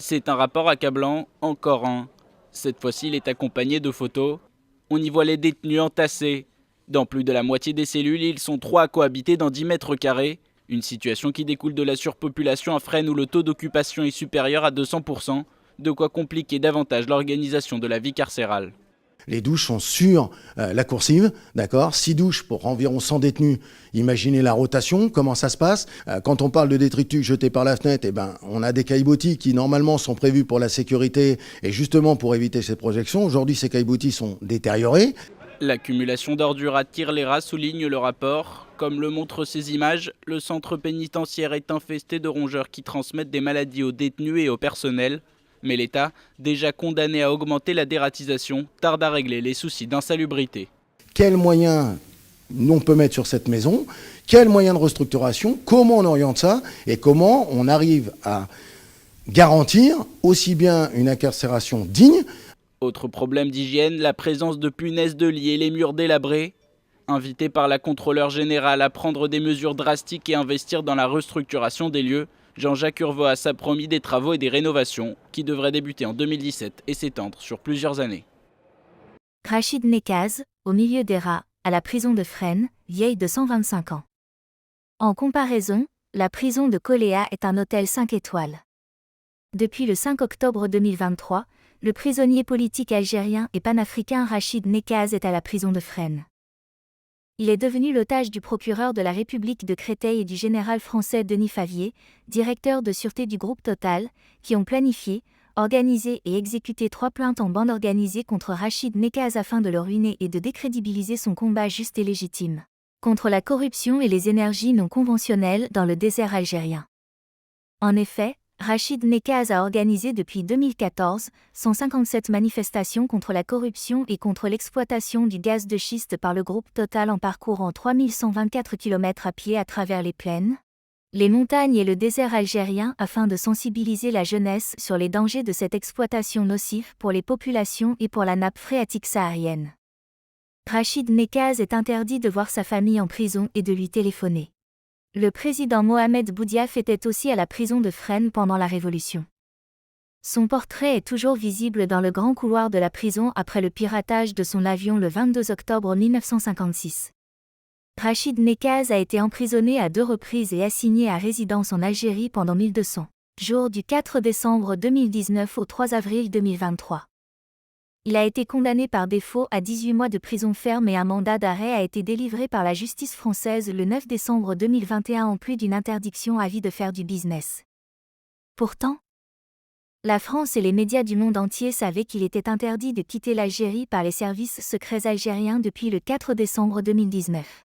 C'est un rapport accablant, encore un. Cette fois-ci, il est accompagné de photos. On y voit les détenus entassés. Dans plus de la moitié des cellules, ils sont 3 à cohabiter dans 10 mètres carrés. Une situation qui découle de la surpopulation à Fresnes où le taux d'occupation est supérieur à 200%, de quoi compliquer davantage l'organisation de la vie carcérale. Les douches sont sur la coursive, d'accord, 6 douches pour environ 100 détenus. Imaginez la rotation, comment ça se passe. Quand on parle de détritus jetés par la fenêtre, on a des caillebotis qui normalement sont prévus pour la sécurité et justement pour éviter ces projections. Aujourd'hui, ces caillebotis sont détériorés. L'accumulation d'ordures attire les rats, souligne le rapport. Comme le montrent ces images, le centre pénitentiaire est infesté de rongeurs qui transmettent des maladies aux détenus et au personnel. Mais l'État, déjà condamné à augmenter la dératisation, tarde à régler les soucis d'insalubrité. Quels moyens on peut mettre sur cette maison? Quels moyens de restructuration? Comment on oriente ça? Et comment on arrive à garantir aussi bien une incarcération digne? Autre problème d'hygiène, la présence de punaises de lit et les murs délabrés. Invité par la contrôleure générale à prendre des mesures drastiques et investir dans la restructuration des lieux, Jean-Jacques Urvoas a promis des travaux et des rénovations qui devraient débuter en 2017 et s'étendre sur plusieurs années. Rachid Nekaz, au milieu des rats, à la prison de Fresnes, vieille de 125 ans. En comparaison, la prison de Koléa est un hôtel 5 étoiles. Depuis le 5 octobre 2023, le prisonnier politique algérien et panafricain Rachid Nekaz est à la prison de Fresnes. Il est devenu l'otage du procureur de la République de Créteil et du général français Denis Favier, directeur de sûreté du groupe Total, qui ont planifié, organisé et exécuté 3 plaintes en bande organisée contre Rachid Nekaz afin de le ruiner et de décrédibiliser son combat juste et légitime contre la corruption et les énergies non conventionnelles dans le désert algérien. En effet, Rachid Nekaz a organisé depuis 2014 157 manifestations contre la corruption et contre l'exploitation du gaz de schiste par le groupe Total en parcourant 3124 km à pied à travers les plaines, les montagnes et le désert algérien afin de sensibiliser la jeunesse sur les dangers de cette exploitation nocive pour les populations et pour la nappe phréatique saharienne. Rachid Nekaz est interdit de voir sa famille en prison et de lui téléphoner. Le président Mohamed Boudiaf était aussi à la prison de Fresnes pendant la Révolution. Son portrait est toujours visible dans le grand couloir de la prison après le piratage de son avion le 22 octobre 1956. Rachid Nekaz a été emprisonné à 2 reprises et assigné à résidence en Algérie pendant 1200 jours du 4 décembre 2019 au 3 avril 2023. Il a été condamné par défaut à 18 mois de prison ferme et un mandat d'arrêt a été délivré par la justice française le 9 décembre 2021 en plus d'une interdiction à vie de faire du business. Pourtant, la France et les médias du monde entier savaient qu'il était interdit de quitter l'Algérie par les services secrets algériens depuis le 4 décembre 2019.